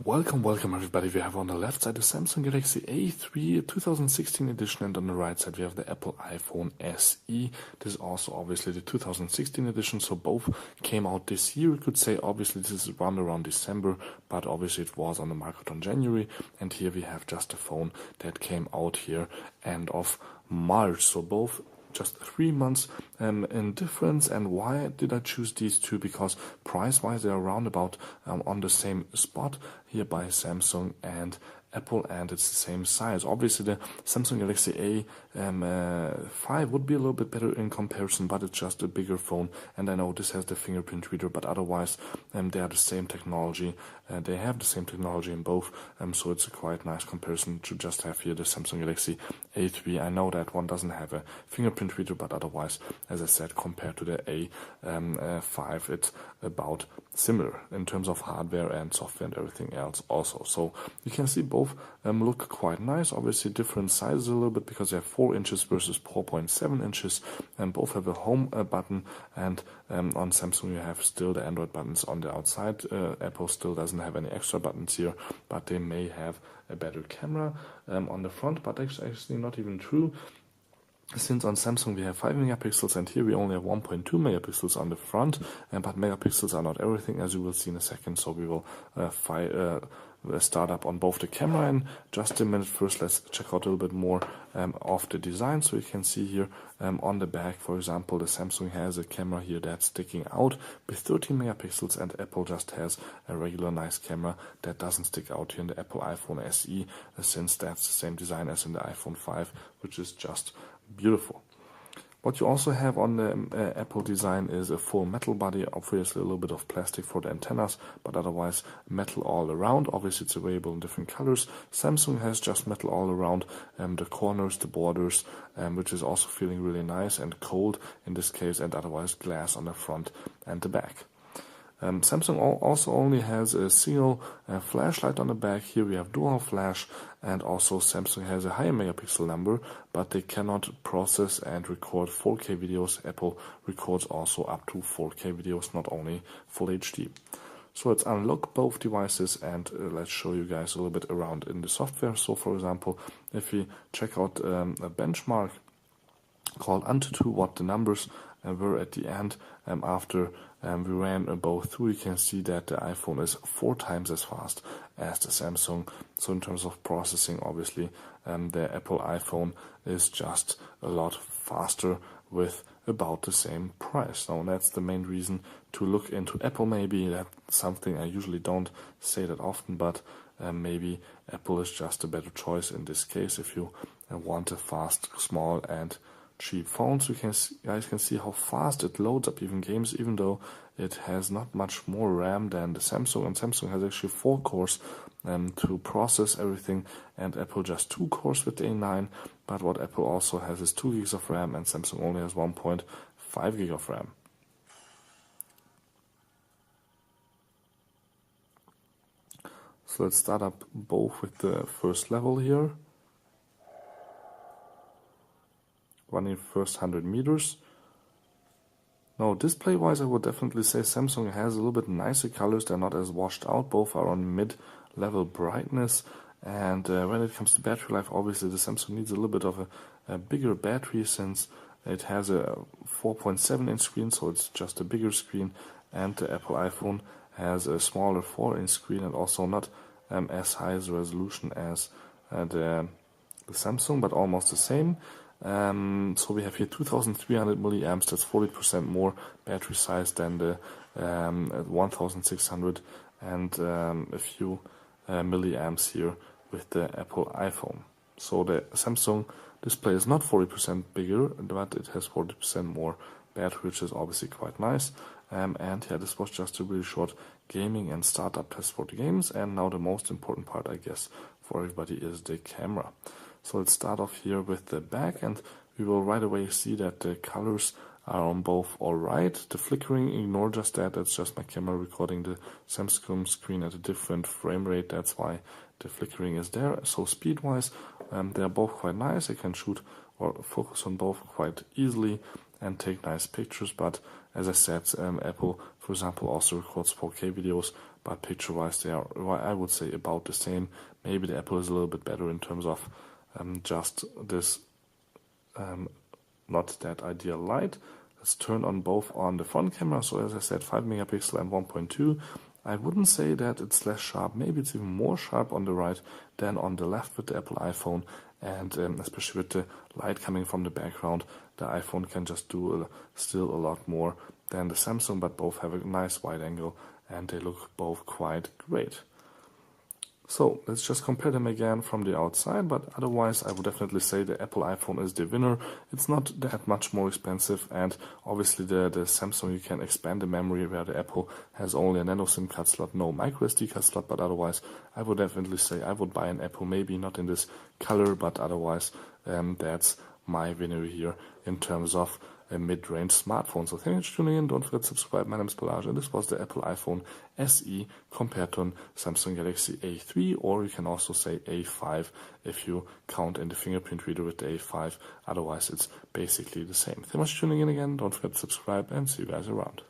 Welcome everybody. We have on the left side the Samsung Galaxy A3 2016 edition, and on the right side we have the Apple iPhone SE. This is also obviously the 2016 edition, so both came out this year. You could say obviously this is around December, but obviously it was on the market on January, and here we have just a phone that came out here end of March. So both just 3 months in difference. And why did I choose these two? Because price wise they are around about on the same spot here by Samsung and Apple, and it's the same size. Obviously the Samsung Galaxy A5 would be a little bit better in comparison, but it's just a bigger phone, and I know this has the fingerprint reader, but otherwise they are the same technology. They have the same technology in both, so it's a quite nice comparison to just have here the Samsung Galaxy A3. I know that one doesn't have a fingerprint reader, but otherwise, as I said, compared to the A5, it's about similar in terms of hardware and software and everything else also. So you can see both look quite nice. Obviously different sizes a little bit because they have 4 inches versus 4.7 inches, and both have a home button, and on Samsung you have still the Android buttons on the outside. Apple still doesn't have any extra buttons here, but they may have a better camera on the front, but actually not even true, since on Samsung we have 5 megapixels and here we only have 1.2 megapixels on the front, but megapixels are not everything, as you will see in a second. So we will start up on both the camera in just a minute. First let's check out a little bit more of the design. So you can see here on the back, for example, the Samsung has a camera here that's sticking out with 13 megapixels, and Apple just has a regular nice camera that doesn't stick out here in the Apple iPhone SE, since that's the same design as in the iPhone 5, which is just beautiful. What you also have on the Apple design is a full metal body, obviously a little bit of plastic for the antennas, but otherwise metal all around. Obviously it's available in different colors. Samsung has just metal all around the corners, the borders, which is also feeling really nice and cold in this case, and otherwise glass on the front and the back. Samsung also only has a single flashlight on the back. Here we have dual flash, and also Samsung has a higher megapixel number, but they cannot process and record 4K videos. Apple records also up to 4K videos, not only Full HD. So let's unlock both devices and let's show you guys a little bit around in the software. So for example, if we check out a benchmark called Antutu, what the numbers were at the end after we ran both through, you can see that the iPhone is 4 times as fast as the Samsung. So in terms of processing, obviously the Apple iPhone is just a lot faster with about the same price. Now that's the main reason to look into Apple. Maybe that's something I usually don't say that often, but maybe Apple is just a better choice in this case if you want a fast, small and cheap phone. So you guys can see how fast it loads up even games, even though it has not much more RAM than the Samsung, and Samsung has actually 4 cores to process everything, and Apple just 2 cores with the A9. But what Apple also has is 2 gigs of RAM, and Samsung only has 1.5 gig of RAM. So let's start up both with the first level here, running first 100 meters. Now display wise I would definitely say Samsung has a little bit nicer colors. They're not as washed out. Both are on mid-level brightness, and when it comes to battery life, obviously the Samsung needs a little bit of a bigger battery, since it has a 4.7 inch screen, so it's just a bigger screen, and the Apple iPhone has a smaller 4-inch screen and also not as high as resolution as the Samsung, but almost the same. So we have here 2300 milliamps, that's 40% more battery size than the 1600 and a few milliamps here with the Apple iPhone. So the Samsung display is not 40% bigger, but it has 40% more battery, which is obviously quite nice. And yeah, this was just a really short gaming and startup test for the games, and now the most important part, I guess, for everybody is the camera. So let's start off here with the back, and we will right away see that the colors are on both alright. The flickering, ignore just that, that's just my camera recording the Samsung screen at a different frame rate, that's why the flickering is there. So speed wise, they are both quite nice. I can shoot or focus on both quite easily and take nice pictures. But as I said, Apple, for example, also records 4K videos, but picture-wise they are, I would say, about the same. Maybe the Apple is a little bit better in terms of just this not that ideal light. Let's turn on both on the front camera. So as I said, 5 megapixel and 1.2. I wouldn't say that it's less sharp. Maybe it's even more sharp on the right than on the left with the Apple iPhone. And especially with the light coming from the background, the iPhone can just do still a lot more than the Samsung, but both have a nice wide angle and they look both quite great. So let's just compare them again from the outside, but otherwise I would definitely say the Apple iPhone is the winner. It's not that much more expensive, and obviously the Samsung, you can expand the memory, where the Apple has only a nano SIM card slot, no micro SD card slot. But otherwise I would definitely say I would buy an Apple, maybe not in this color, but otherwise that's my winner here in terms of a mid-range smartphone. So thank you for tuning in. Don't forget to subscribe. My name is Balazs, and this was the Apple iPhone SE compared to an Samsung Galaxy A3, or you can also say A5 if you count in the fingerprint reader with the A5. Otherwise, it's basically the same. Thank you for tuning in again. Don't forget to subscribe, and see you guys around.